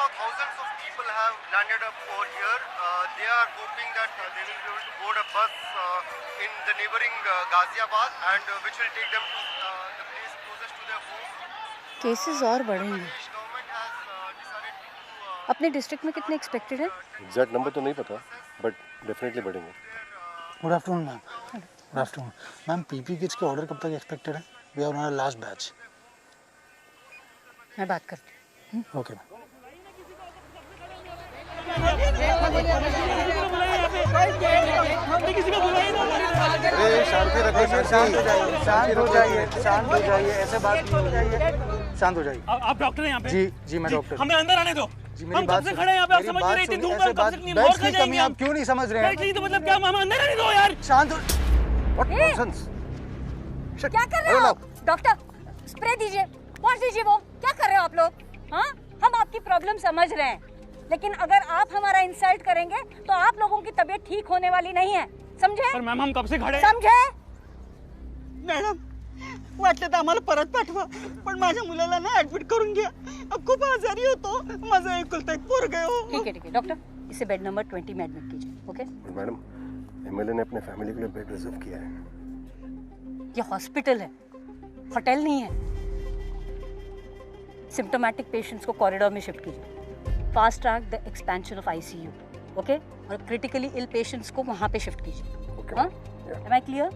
now thousands of people have landed up over here. They are hoping that they will be able to board a bus in the neighboring Ghaziabad and which will take them to the place closest to their home. Cases और बढ़ेंगे। अपने district में कितने expected है? Exact number तो नहीं पता, but definitely बढ़ेंगे। Good afternoon ma'am. Good afternoon ma'am. PP kits के ऑर्डर कब तक एक्सपेक्टेड है? We are on our last batch. मैं बात करती हूँ। Okay ma'am. अरे शांति रखो, शांत हो जाइए, शांत हो जाइए, शांत हो जाइए, ऐसे बात नहीं हो जाइए, शांत हो जाइए। आप डॉक्टर हैं यहाँ पे? जी जी मैं डॉक्टर। हमें अंदर आने दो। हम कब से खड़े हैं यहाँ पे, आप समझ नहीं रहे, इतनी धूप में कब से बेड की कमी आप क्यों नहीं समझ रहे हैं? तो मतलब क्या, हम अंदर आने दो यार। शांत हो। What nonsense. क्या कर रहे हो आप? डॉक्टर स्प्रे दीजिए, वॉश दीजिए। वो क्या कर रहे हो आप लोग? हाँ, हम आपकी प्रॉब्लम समझ रहे हैं, लेकिन अगर आप हमारा इंसल्ट करेंगे तो आप लोगों की तबीयत ठीक होने वाली नहीं है, समझे? पर मैम हम कब से खड़े हैं? समझे? मॅडम वाटलं तर आम्हाला परत पाठवा, पण माझ्या मुलाला ना ऍडमिट करून घ्या. खूप आजारी होतो, माझा एकुलता एक पोरगा आहे. ठीक है डॉक्टर, इसे बेड नंबर 20 में एडमिट कीजिए. ओके मैडम, एमएलए ने अपने फैमिली के लिए बेड रिजर्व किया है। ये हॉस्पिटल है, होटल नहीं है. सिम्टोमेटिक पेशेंट्स को कॉरिडोर में शिफ्ट कीजिए. Fast track the expansion of ICU. Okay, और क्रिटिकली इल पेशेंट्स को वहाँ पे शिफ्ट कीजिए. हाँ, am I clear?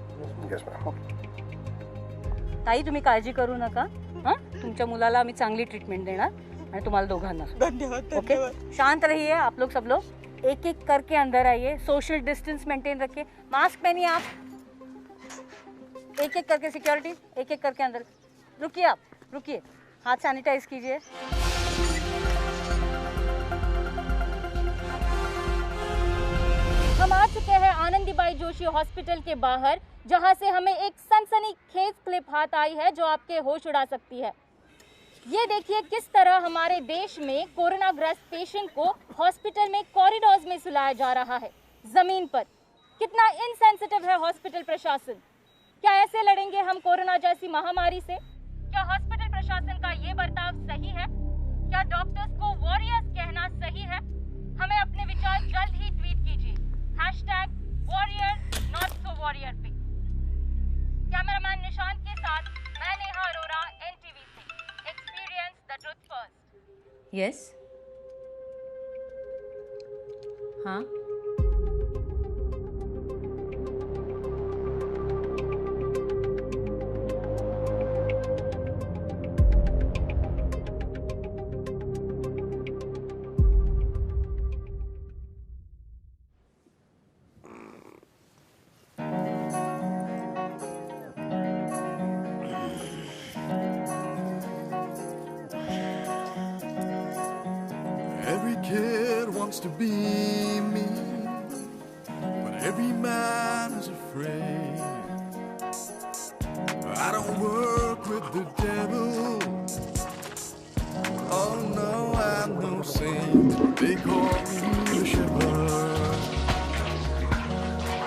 Yes ma'am. ताई तुम्ही काळजी करू नका. हाँ, तुमच्या मुलाला आम्ही चांगली ट्रीटमेंट देणार आणि तुम्हाला दोघांना. धन्यवाद. ओके, शांत रहिए आप लोग, सब लोग एक एक करके अंदर आइए. सोशल डिस्टेंस मेंटेन रखिए, मास्क पहनिए आप. एक एक करके सिक्योरिटी, एक एक करके अंदर. रुकिए आप, रुकिए, हाथ सैनिटाइज कीजिए. हम आ चुके हैं आनंदीबाई जोशी हॉस्पिटल के बाहर, जहां से हमें एक सनसनीखेज क्लिप हाथ आई है जो आपके होश उड़ा सकती है. ये देखिए किस तरह हमारे देश में कोरोना ग्रस्त पेशेंट को हॉस्पिटल में कॉरिडोर्स में सुलाया जा रहा है, जमीन पर. कितना इनसेंसिटिव है हॉस्पिटल प्रशासन. क्या ऐसे लड़ेंगे हम कोरोना जैसी महामारी से? क्या हॉस्पिटल प्रशासन का ये बर्ताव सही है? क्या डॉक्टर्स को वॉरियर्स कहना सही है? हमें अपने विचार जल्द ही ट्वीट कीजिए #warrior पे. कैमरामैन निशांत के साथ मैं नेहा अरोरा, NTV से. Experience the truth first. Yes हाँ Every kid wants to be me, but every man is afraid. I don't work with the devil. Oh no, I'm no saint. They call me the shepherd.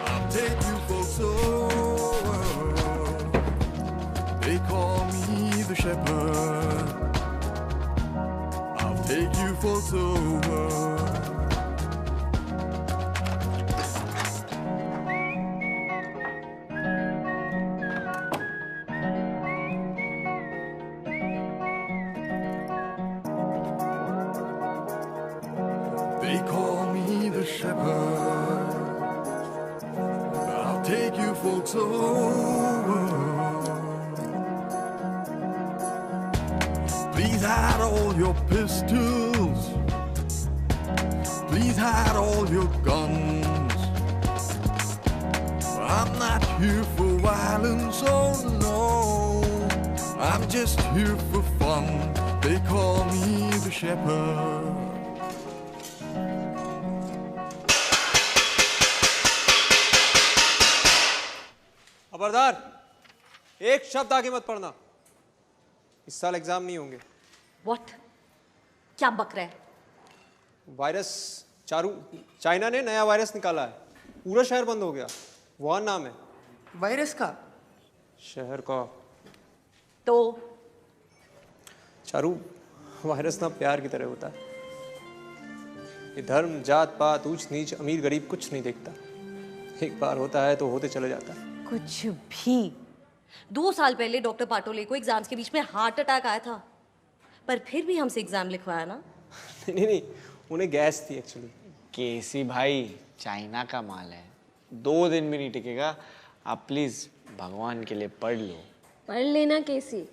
I'll take you for soul. They call me the shepherd. Take you for sober. They call me the shepherd. I'll take you folks over. Please hide all your pistols. Please hide all your guns. I'm not here for violence, oh no. I'm just here for fun. They call me the shepherd. खबरदार, एक शब्द आगे मत पढ़ना. इस साल exam नहीं होंगे. व्हाट? क्या बक रहा है? वायरस चारू, चाइना ने नया वायरस निकाला है. पूरा शहर बंद हो गया. वुहान नाम है. वायरस का? शहर का. तो चारू, वायरस ना प्यार की तरह होता है. ये धर्म, जात पात, ऊंच नीच, अमीर गरीब कुछ नहीं देखता। एक बार होता है तो होते चले जाता है। कुछ भी। 2 साल पहले डॉक्टर पाटोले को एग्जाम्स के बीच में हार्ट अटैक आया था, पर फिर भी हमसे एग्जाम लिखवाया ना। नहीं, उन्हें गैस थी एक्चुअली। केसी भाई, चाइना का माल है, 2 दिन भी नहीं टिकेगा। आप प्लीज भगवान के लिए पढ़ लो। पढ़ लेना केसी,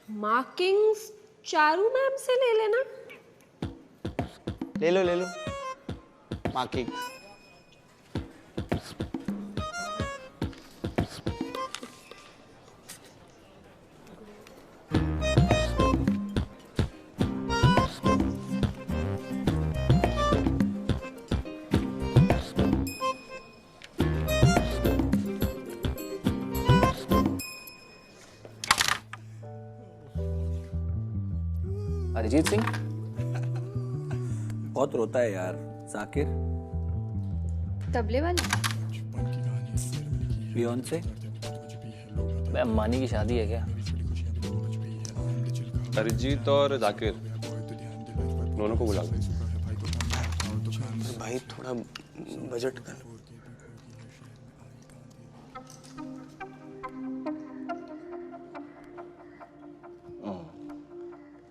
मार्किंग्स चारू मैम से ले लेना। ले लो मार्किंग। अरिजीत सिंह बहुत रोता है यार। जाकिर, तबले वाला बियॉन्से, अम्बानी की शादी है क्या? अरिजीत और जाकिर दोनों को बुलाओ। भाई थोड़ा बजट कर।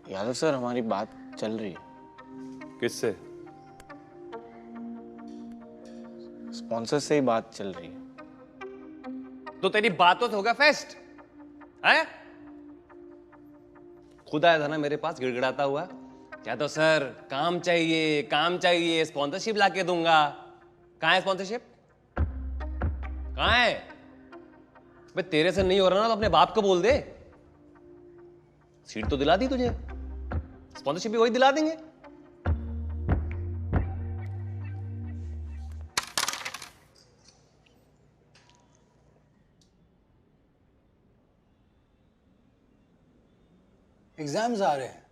यादव सर, हमारी बात चल रही है। किससे? स्पॉन्सर से ही बात चल रही है। तो तेरी बातों से होगा फेस्ट है? खुद आया था ना मेरे पास गिड़गिड़ाता हुआ, क्या तो सर काम चाहिए, स्पॉन्सरशिप लाके दूंगा। कहाँ है स्पॉन्सरशिप? कहाँ है? बे तेरे से नहीं हो रहा ना तो अपने बाप को बोल दे। सीट तो दिला दी तुझे, स्पॉन्सरशिप भी वही दिला देंगे। एग्जाम्स आ रहे हैं।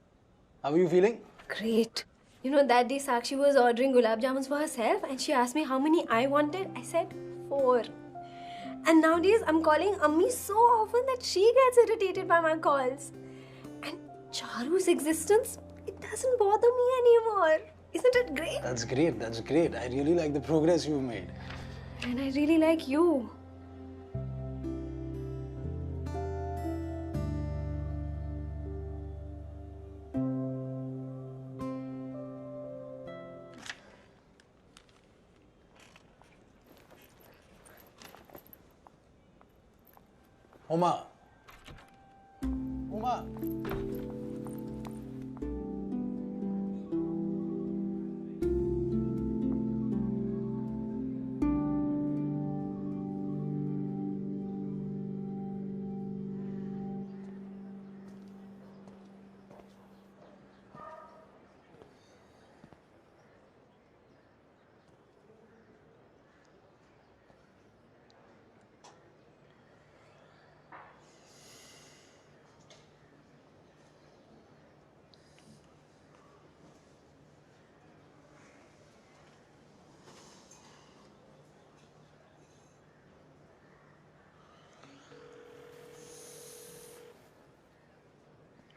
How are you feeling? Great. You know, that day Sakshi was ordering gulab jamuns for herself and she asked me how many I wanted. I said 4. And nowadays I'm calling Ammi so often that she gets irritated by my calls. And Charu's existence, it doesn't bother me anymore. Isn't it great? That's great. That's great. I really like the progress you've made. And I really like you. Uma.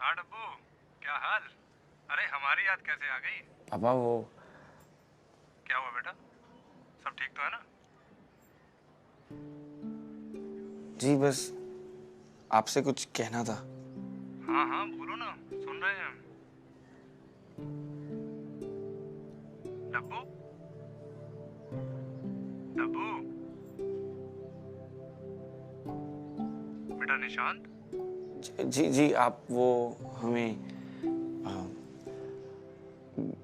हाँ डब्बू, क्या हाल? अरे हमारी याद कैसे आ गई? पापा वो क्या हुआ बेटा? सब ठीक तो है ना? जी बस आपसे कुछ कहना था। हाँ हाँ बोलो ना, सुन रहे हैं। डब्बू, डब्बू, बेटा निशांत। जी आप वो हमें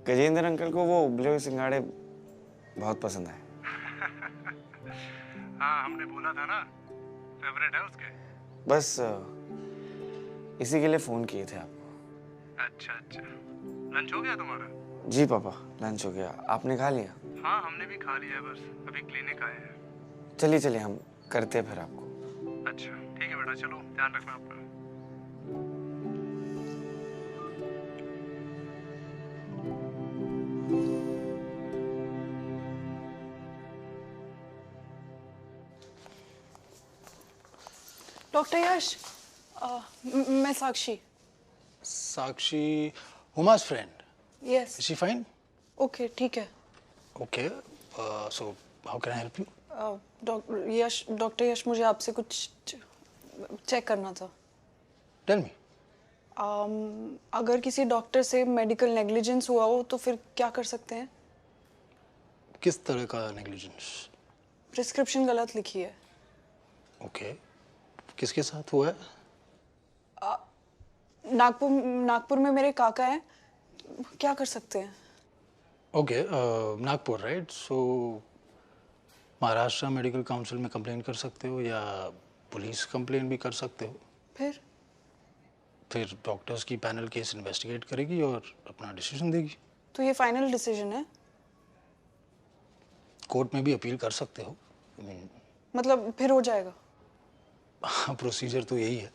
गजेंद्र अंकल को वो उबले हुए सिंगाड़े बहुत पसंद आए। हाँ हमने बोला था ना, फेवरेट है उसके। बस इसी के लिए फोन किए थे आपको। अच्छा, लंच हो गया तुम्हारा? जी पापा, लंच हो गया। आपने खा लिया? हाँ हमने भी खा लिया है, बस अभी क्लिनिक आए हैं। चलिए हम करते हैं फिर आपको। अच्छा ठीक है बेटा, चलो ध्यान रखना अपना। डॉक्टर यश, मैं Sakshi. Sakshi, Uma's friend. Yes. Is she fine? Okay ठीक है। Okay, so how can I help you? Doctor Yash, मुझे आपसे कुछ चेक करना था। Tell me. अगर किसी डॉक्टर से मेडिकल नेग्लिजेंस हुआ हो तो फिर क्या कर सकते हैं? किस तरह का नेग्लिजेंस? प्रिस्क्रिप्शन गलत लिखी है। ओके, किसके साथ हुआ है? नागपुर में मेरे काका हैं, क्या कर सकते हैं? Okay, Nagpur right. So Maharashtra medical council में कंप्लेन कर सकते हो या पुलिस कंप्लेन भी कर सकते हो। फिर डॉक्टर्स की पैनल केस इन्वेस्टिगेट करेगी और अपना डिसीजन देगी। तो ये फाइनल डिसीजन है? कोर्ट में भी अपील कर सकते हो। मतलब फिर हो जाएगा? हाँ, प्रोसीजर तो यही है।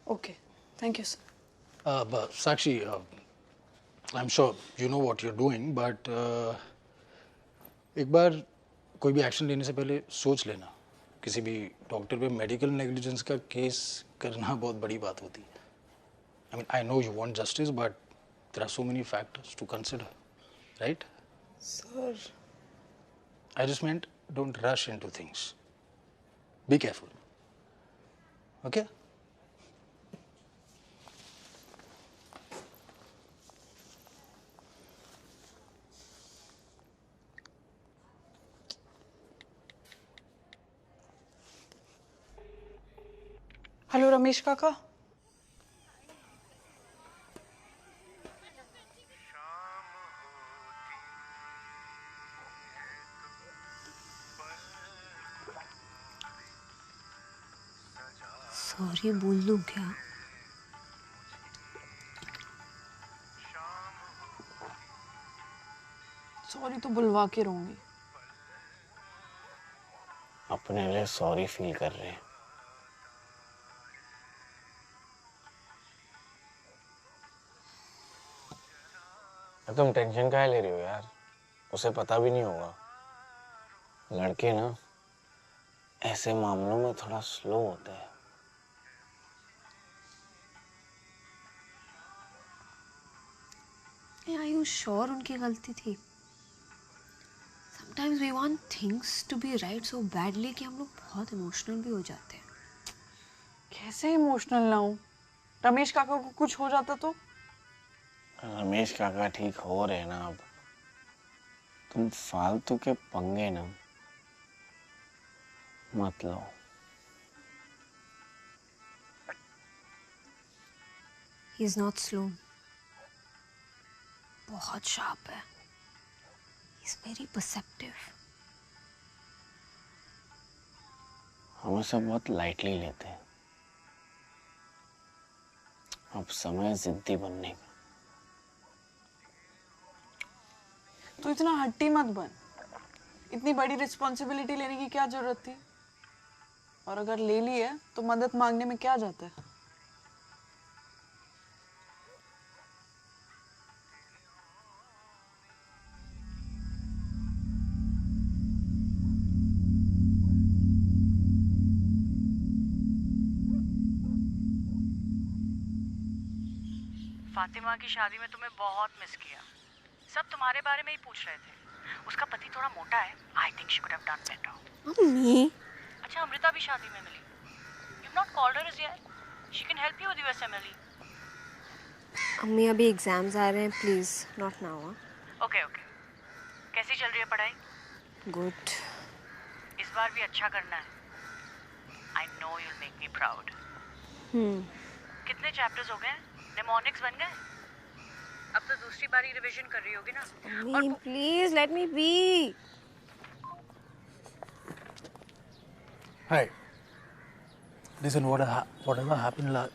Okay, thank you sir. Sakshi, I am sure you know what you are doing, but एक बार कोई भी एक्शन लेने से पहले सोच लेना। किसी भी डॉक्टर पे मेडिकल नेग्लिजेंस का केस करना बहुत बड़ी बात होती है। I mean, I know you want justice, but there are so many factors to consider, right? Sir, I just meant don't rush into things. Be careful. Okay? Hello Ramesh काका। Sorry बोल दूं क्या? सॉरी तो बुलवा के रहूंगी। अपने लिए सॉरी फील कर रहे हैं। तुम टेंशन काहे ले रही हो यार? उसे पता भी नहीं होगा। लड़के ना ऐसे मामलों में थोड़ा स्लो होते हैं। Are you sure उनकी गलती थी? Sometimes we want things to be right so badly कि हम लोग बहुत इमोशनल भी हो जाते हैं। कैसे इमोशनल ना हूँ? रमेश काका को कुछ हो जाता तो? रमेश काका ठीक हो रहे ना अब। तुम फालतू के पंगे ना मत लो। He is not slow. बहुत शार्प है। He's very perceptive. हम सब बहुत लाइटली लेते हैं। अब समय जिद्दी बनने का। तो इतना हट्टी मत बन। इतनी बड़ी रिस्पॉन्सिबिलिटी लेने की क्या जरूरत थी? और अगर ले ली है तो मदद मांगने में क्या जाता है? फातिमा की शादी में तुम्हें बहुत मिस किया। सब तुम्हारे बारे में ही पूछ रहे थे। उसका पति थोड़ा मोटा है। I think she could have done better. Mummy. अच्छा, अमृता भी शादी में मिली। You not called her as yet. She can help you with USMLE. अम्मी अभी एग्जाम्स आ रहे हैं, please not now. Okay okay. कैसी चल रही है पढ़ाई? गुड। इस बार भी अच्छा करना है। आई know you will make me proud. कितने चैप्टर्स हो गए? निमोनिक्स बन गए? अब तो दूसरी बारी रिवीजन कर रही होगी ना? Mummy please let me be. Hi. Listen, whatever happened last.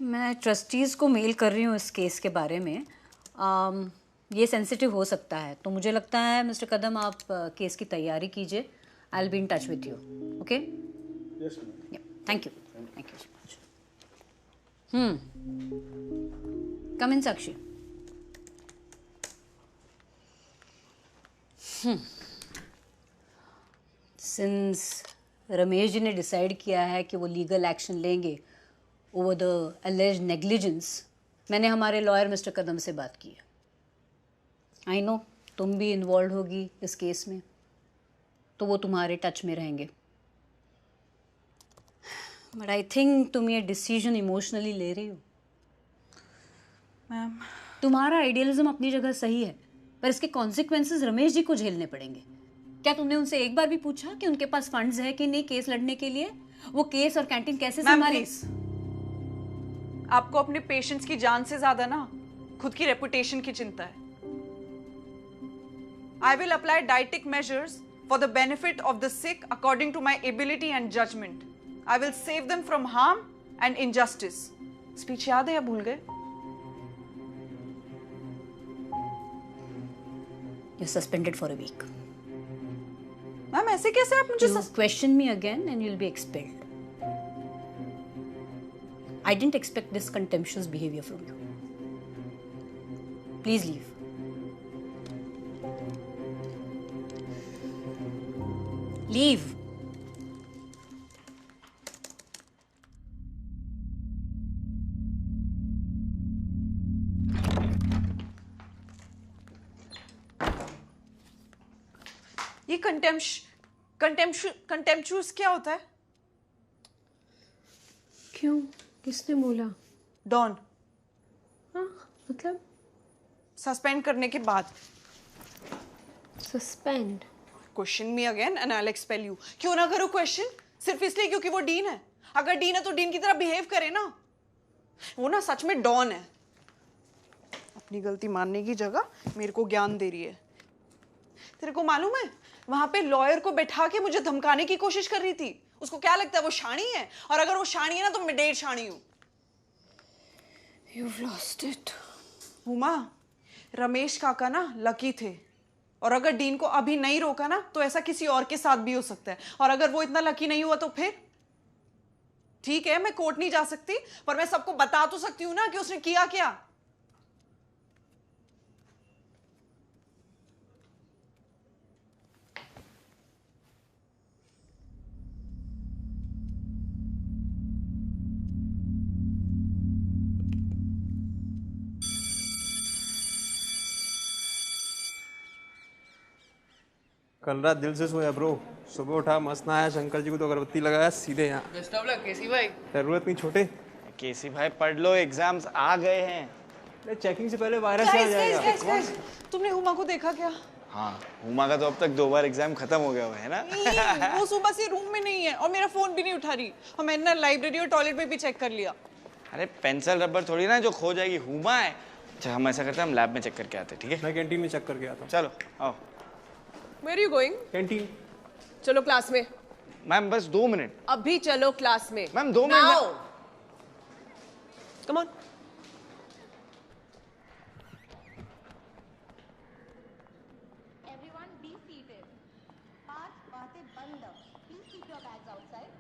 मैं ट्रस्टीज़ को मेल कर रही हूँ इस केस के बारे में। ये सेंसिटिव हो सकता है, तो मुझे लगता है मिस्टर कदम आप केस की तैयारी कीजिए। I will be in touch with you. Okay? Yes, thank you so much. Come in Sakshi. Since Ramesh ji ने डिसाइड किया है कि वो लीगल एक्शन लेंगे, ओवर द alleged negligence, मैंने हमारे लॉयर मिस्टर कदम से बात की है. आई नो तुम भी इन्वॉल्व होगी इस केस में, तो वो तुम्हारे टच में रहेंगे. बट आई थिंक तुम ये डिसीजन इमोशनली ले रही हो. मैम, तुम्हारा आइडियलिज्म अपनी जगह सही है, पर इसके कॉन्सिक्वेंसेस रमेश जी को झेलने पड़ेंगे. क्या तुमने उनसे एक बार भी पूछा कि उनके पास फंड्स है कि नहीं केस लड़ने के लिए? वो केस और कैंटीन कैसे संभाले? आपको अपने पेशेंट्स की जान से ज्यादा ना खुद की रेपुटेशन की चिंता है. I will apply dietetic measures for the benefit of the sick according to my ability and judgment. I will save them from harm and injustice. Speech याद है या भूल गए? You're suspended for a week. Ma'am ऐसे कैसे आप मुझे You question me again and you'll be expelled. I didn't expect this contemptuous behavior from you. Please leave. Leave. ये कंटेम्पचुअस क्या होता है? क्यों? किसने बोला? डॉन. हाँ, मतलब सस्पेंड करने के बाद. Suspend? Question me again and I will expel you. क्यों ना करो क्वेश्चन? सिर्फ इसलिए क्योंकि वो डीन है. अगर डीन है तो डीन की तरह बिहेव करे ना. वो ना सच में डॉन है. अपनी गलती मानने की जगह मेरे को ज्ञान दे रही है. तेरे को मालूम है वहां पे लॉयर को बैठा के मुझे धमकाने की कोशिश कर रही थी. उसको क्या लगता है वो शानी है? और अगर वो शानी है ना तो मैं डेढ़ शानी हूं. You've lost it. Huma, Ramesh काका ना लकी थे. और अगर डीन को अभी नहीं रोका ना तो ऐसा किसी और के साथ भी हो सकता है. और अगर वो इतना लकी नहीं हुआ तो फिर? ठीक है मैं कोर्ट नहीं जा सकती, पर मैं सबको बता तो सकती हूँ ना कि उसने किया क्या. कल रात दिल से सोया ब्रो. सुबह उठा मस्त नहाया, शंकर जी को तो अगरबत्ती लगाया, सीधे यहाँ. बेस्ट ऑफ लक केसी भाई. जरूरत नहीं छोटे. केसी भाई पढ़ लो, एग्जाम्स आ गए हैं. अरे चेकिंग से पहले वायरस आ जाएगा. तुमने हुमा को देखा क्या? हाँ, हुमा का तो अब तक 2 बार एग्जाम खत्म हो गया हुआ है ना. वो सुबह से रूम में नहीं है और मेरा फोन भी नहीं उठा रही. और मैंने ना लाइब्रेरी और टॉयलेट में भी चेक कर लिया. अरे पेंसिल रबर थोड़ी ना जो खो जाएगी, हुमा है. अच्छा हम ऐसा करते हैं, हम लैब में चेक करके आते हैं. ठीक है, मैं कैंटीन में चेक करके आता हूँ. चलो आओ. Where are you going? Canteen. चलो क्लास में. मैम बस 2 मिनट. अभी चलो क्लास में. Ma'am 2 minute. Come on. Everyone be seated. बातें बंद. Please keep your bags outside.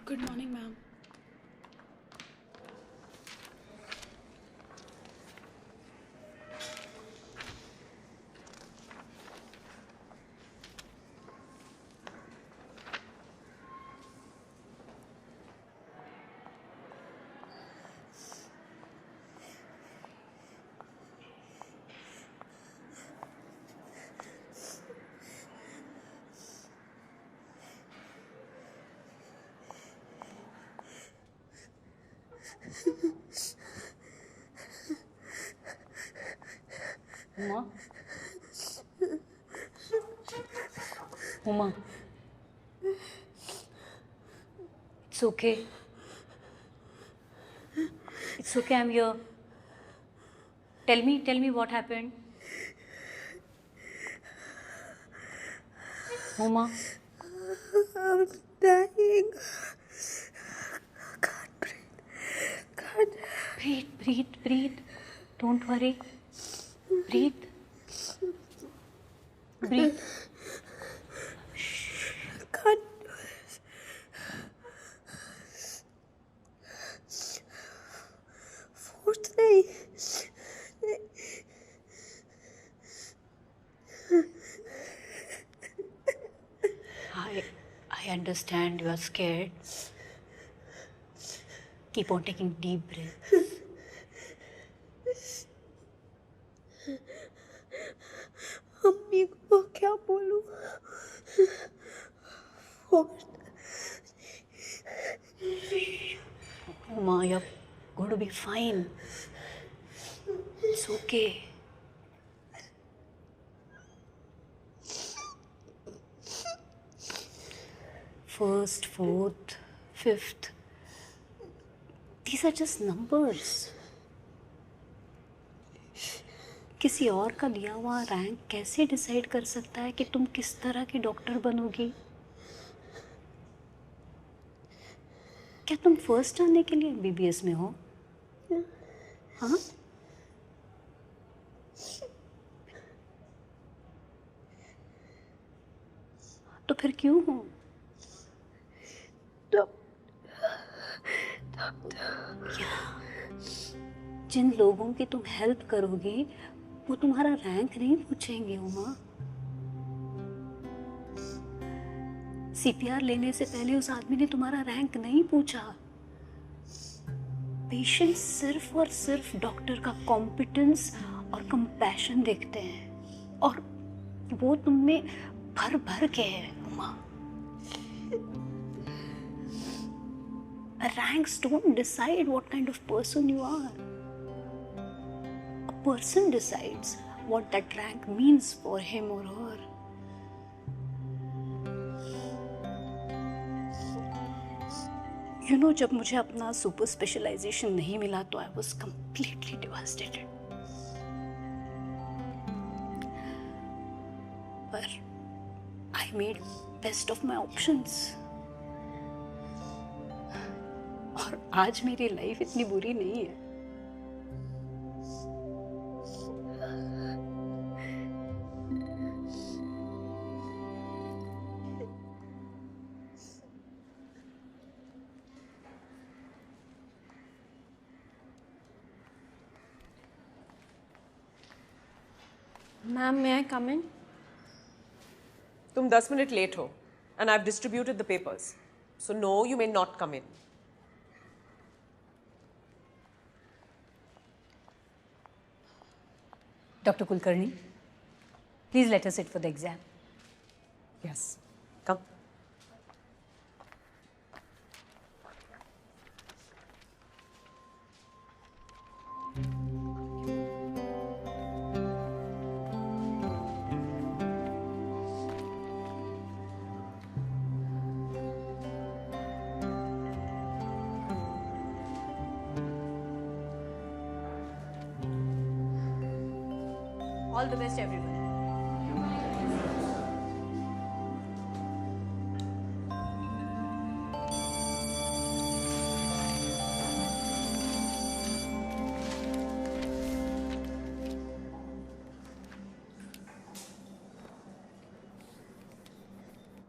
Good morning, ma'am. Huma, Huma, it's okay. It's okay, I'm here. Tell me what happened. Huma, I'm dying. Can't breathe. breathe. Don't worry. Breathe. Can't do this. Fourth day. I I understand you are scared. Keep on taking deep breaths. अम्मी को क्या बोलूं? Uma, you're going to be fine. It's okay. First, fourth, fifth. These are just numbers. किसी और का दिया हुआ rank कैसे डिसाइड कर सकता है कि तुम किस तरह की डॉक्टर बनोगी? क्या तुम फर्स्ट आने के लिए BBS में हो? हाँ? तो फिर क्यों हो? जिन लोगों की तुम हेल्प करोगे वो तुम्हारा रैंक नहीं पूछेंगे उमा। CPR लेने से पहले उस आदमी ने तुम्हारा रैंक नहीं पूछा। पेशेंट सिर्फ और सिर्फ डॉक्टर का कॉम्पिटेंस और कंपैशन देखते हैं और वो तुम में भर भर के है Uma. Ranks don't decide what kind of person you are. A person decides what that rank means for him or her. You know, जब मुझे अपना सुपर स्पेशलाइजेशन नहीं मिला तो I was completely devastated. पर I made best of my options. और आज मेरी लाइफ इतनी बुरी नहीं है। Ma'am, may I come in? तुम 10 मिनट लेट हो and I've distributed the papers. So no, you may not come in. Dr. Kulkarni, please let us sit for the exam. Yes, come. All the best, everyone.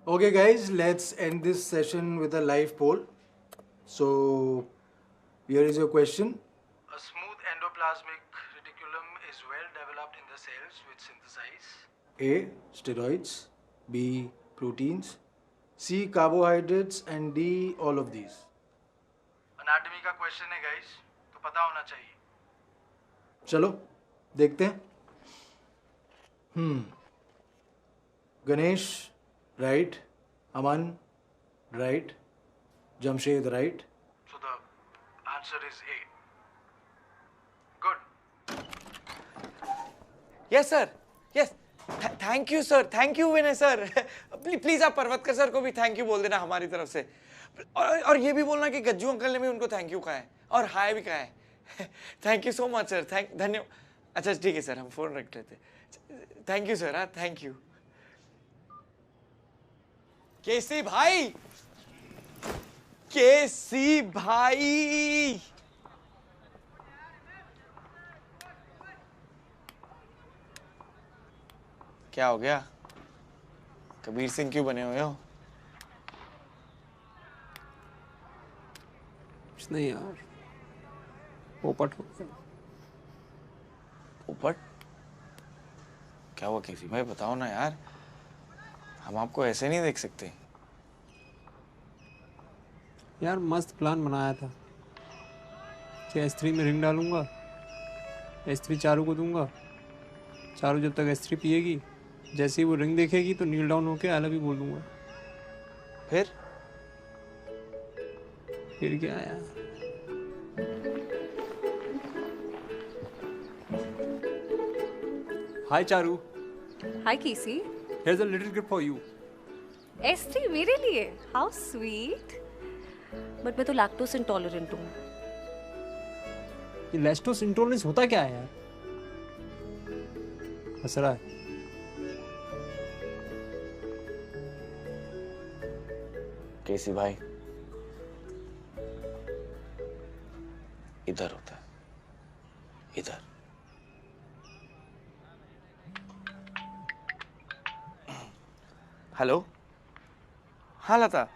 Okay guys, let's end this session with a live poll. So, here is your question. A smooth endoplasmic reticulum is well developed in the cells which synthesize A. Steroids, B. Proteins, C. Carbohydrates and D. All of these. Anatomy का question है guys, तो पता होना चाहिए. चलो, देखते हैं. Ganesh, right. Aman, right. Jamshed, right. So the answer is A. Good. Yes sir. Yes. Thank you sir. Thank you Vinay sir. Please आप पर्वतकर सर को भी थैंक यू बोल देना हमारी तरफ से. और ये भी बोलना कि गज्जू अंकल ने भी उनको थैंक यू कहा है और हाय भी कहा है. Thank you so much sir. धन्यवाद. अच्छा ठीक है सर, हम फोन रख लेते. Thank you sir. हाँ थैंक यू. केसी भाई. केसी भाई. क्या हो गया? कबीर सिंह क्यों बने हुए हो? कुछ नहीं यार, पोपट हो. पोपट? क्या हुआ केसी भाई, बताओ ना यार. हम आपको ऐसे नहीं देख सकते. यार मस्त प्लान बनाया था कि S3 में रिंग डालूंगा, S3 चारू को दूंगा, चारू जब तक S3 पिएगी, जैसे ही वो रिंग देखेगी तो नील डाउन होके आई लव यू बोल दूंगा। फिर क्या यार? Hi Charu. Hi Casey. Here's a little gift for you. S3 मेरे लिए? How sweet. But मैं तो lactose intolerant हूँ। ये लैक्टोज इंटॉलरेंस होता क्या है यार? हंस रहा है। केसी भाई, इधर होता है, इधर। हेलो, हाँ लता,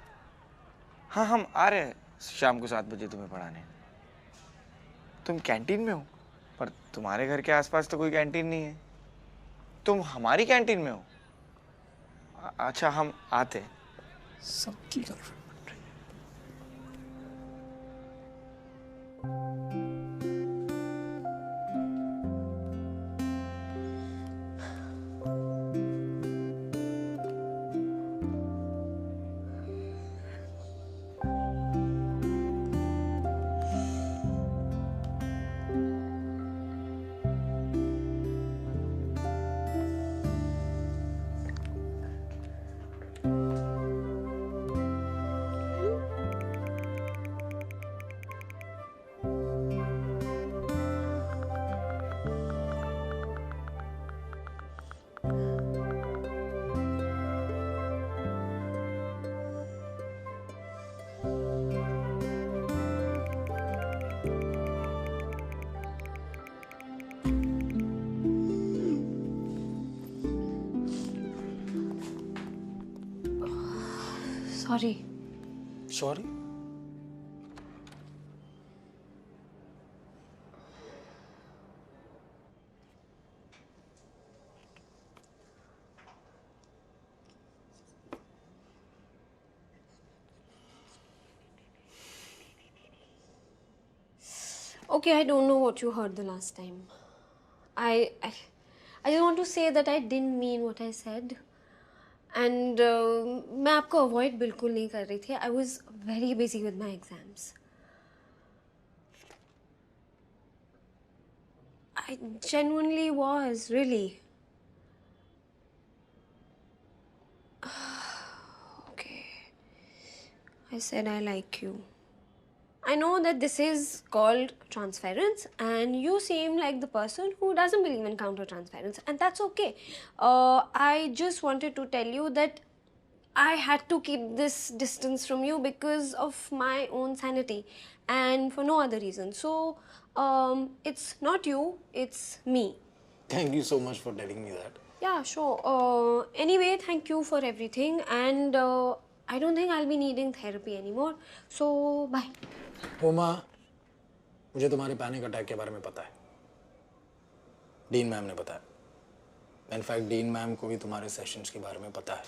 हाँ हम आ रहे हैं शाम को 7 बजे तुम्हें पढ़ाने। तुम कैंटीन में हो, पर तुम्हारे घर के आसपास तो कोई कैंटीन नहीं है। तुम हमारी कैंटीन में हो? अच्छा, हम आते हैं। सबकी girlfriend. Sorry. Sorry? Okay, I don't know what you heard the last time. I just want to say that I didn't mean what I said. And मैं आपको अवॉइड बिल्कुल नहीं कर रही थी. I was very busy with my exams. I genuinely was, really. Okay. I said I like you. I know that this is called transference, and you seem like the person who doesn't believe in counter-transference, and that's okay. I just wanted to tell you that I had to keep this distance from you because of my own sanity and for no other reason. So, it's not you, it's me. Thank you so much for telling me that. Yeah, sure. Anyway, thank you for everything, and I don't think I'll be needing therapy anymore. So, bye. Uma, मुझे तुम्हारे panic attack के बारे में पता है। Dean ma'am ने बताया। In fact dean ma'am को भी तुम्हारे सेशंस के बारे में पता है।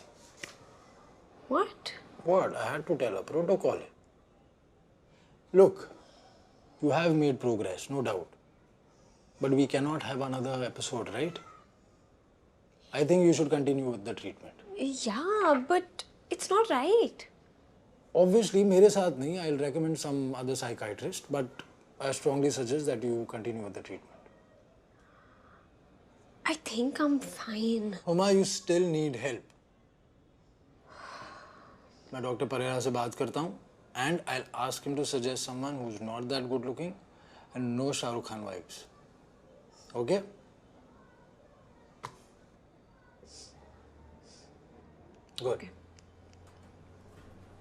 What? What? I had to tell her. Protocol. Look, you have made progress, no doubt. But we cannot have another episode, right? I think you should continue with the treatment. Yeah, but it's not right. Obviously, मेरे साथ नहीं. I'll recommend some other psychiatrist, but I strongly suggest that you continue with the treatment. I think I'm fine. Uma, you still need help. मैं doctor Perera से बात करता हूँ, and I'll ask him to suggest someone who's not that good looking and no Shahrukh Khan vibes. Okay? Good.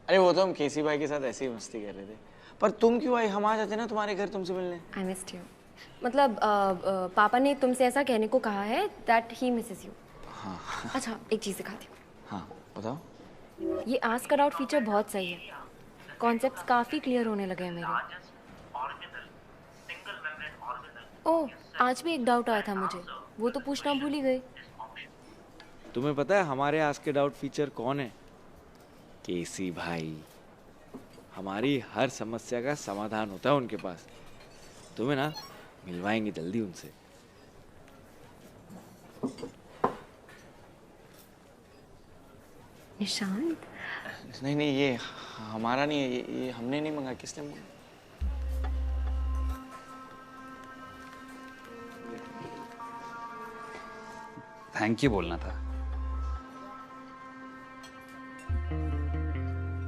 अरे वो तो हम केसी भाई के साथ ऐसे ही मस्ती कर रहे थे, पर तुम क्यों आई? हम आ जाते ना तुम्हारे घर तुमसे मिलने। I missed you. मतलब पापा ने तुमसे ऐसा कहने को कहा है that he misses you. हाँ। अच्छा, एक चीज़ दिखाती हूँ। हाँ, बताओ। ये आस्क कर आउट फीचर बहुत सही है. कॉन्सेप्ट्स काफ़ी क्लियर होने लगे हैं मेरे. ओह, आज भी एक डाउट आया था मुझे, वो तो पूछना भूल ही गई. तुम्हें पता है हमारे आस्क के डाउट फीचर कौन है? केसी भाई. हमारी हर समस्या का समाधान होता है उनके पास। तुम्हें ना मिलवाएंगे जल्दी उनसे। निशांत? नहीं नहीं, ये हमारा नहीं है, ये हमने नहीं मंगा। किसने मंगा? थैंक यू बोलना था।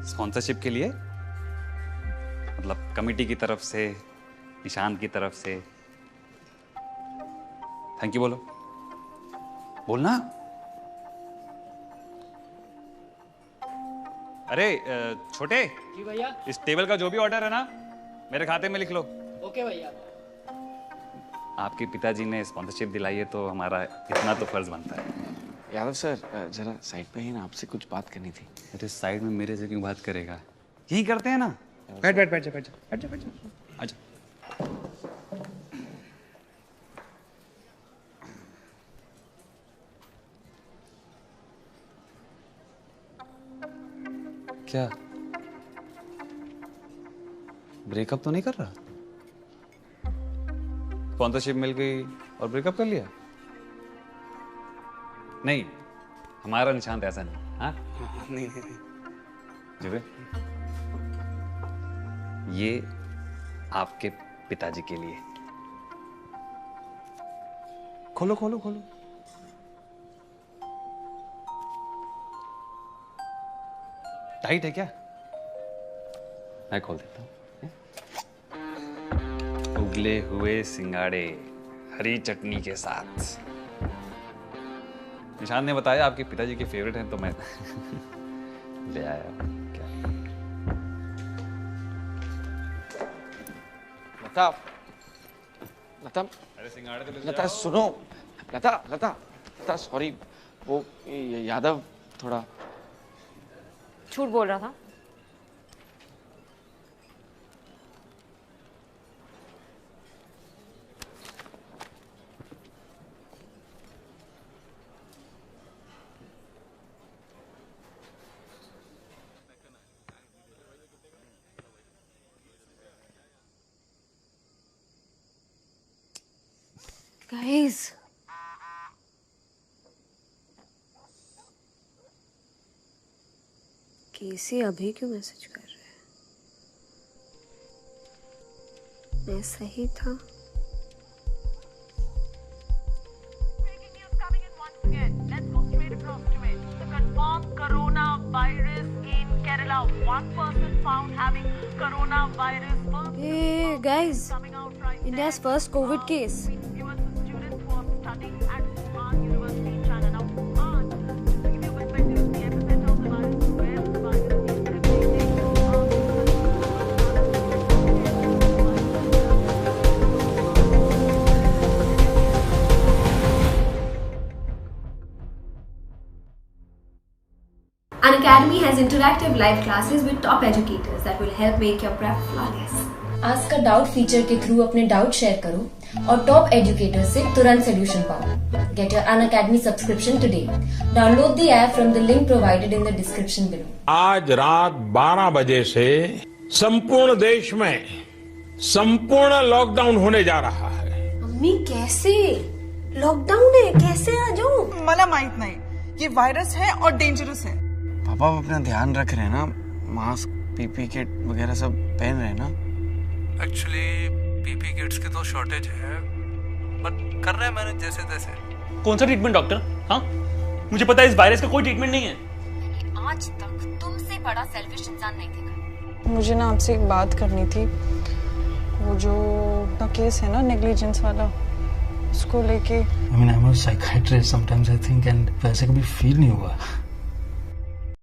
स्पॉन्सरशिप के लिए, मतलब कमेटी की तरफ से, निशांत की तरफ से। थैंक यू बोलो, बोलना। अरे छोटे जी भैया। इस टेबल का जो भी ऑर्डर है ना, मेरे खाते में लिख लो। ओके भैया। आपके पिताजी ने स्पॉन्सरशिप दिलाई है तो हमारा इतना तो फर्ज बनता है। यादव सर, जरा साइड पे ही ना, आपसे कुछ बात करनी थी। अरे साइड में मेरे से क्यों बात करेगा? यही करते हैं ना। बैठ बैठ बैठ जा बैठ जा बैठ जा बैठ जा। आजा। क्या ब्रेकअप तो नहीं कर रहा? स्पॉन्सरशिप मिल गई और ब्रेकअप कर लिया? नहीं, हमारा निशांत ऐसा नहीं। हाँ नहीं नहीं जुबे, ये आपके पिताजी के लिए। खोलो खोलो खोलो। टाइट है क्या? मैं खोल देता हूँ। उबले हुए सिंगाड़े हरी चटनी के साथ। निशांत ने बताया आपके पिताजी के फेवरेट हैं तो मैं ले आया। क्या लता, लता, अरे सिंगाड़े तो लता सुनो। लता लता लता, सॉरी, वो यादव थोड़ा झूठ बोल रहा था। Guys, केसी अभी क्यों मैसेज कर रहे हैं? मैं सही था? Let's go straight across to it. The confirmed coronavirus in Kerala. One person found having coronavirus. Hey guys, India's first COVID case. Unacademy has interactive live classes with top educators that will help make your prep flawless. Ask a doubt feature के through अपने doubt share करो और top educator से तुरंत solution पाओ। Get your Unacademy subscription today. Download the app from the link provided in the description below. आज रात 12 बजे से संपूर्ण देश में संपूर्ण लॉकडाउन होने जा रहा है। मम्मी कैसे? लॉकडाउन है, कैसे आ जाऊं? मला माहित नहीं, ये वायरस है और डेंजरस है। पापा अपना ध्यान रख रहे हैं ना, मास्क पीपी किट वगैरह सब पहन रहे हैं ना। एक्चुअली पीपी किट्स की तो शॉर्टेज है, बट कर रहे हैं मैंने जैसे तैसे। कौन सा ट्रीटमेंट डॉक्टर? हाँ, मुझे पता है इस वायरस का कोई ट्रीटमेंट नहीं है। आज तक तुमसे बड़ा सेल्फिश इंसान नहीं देखा। मुझे ना आपसे एक बात करनी थी। वो जो केस है ना नेग्लिजेंस वाला, उसको लेके। I mean, I'm a psychiatrist. Sometimes I think, and वैसे कभी फील नहीं हुआ।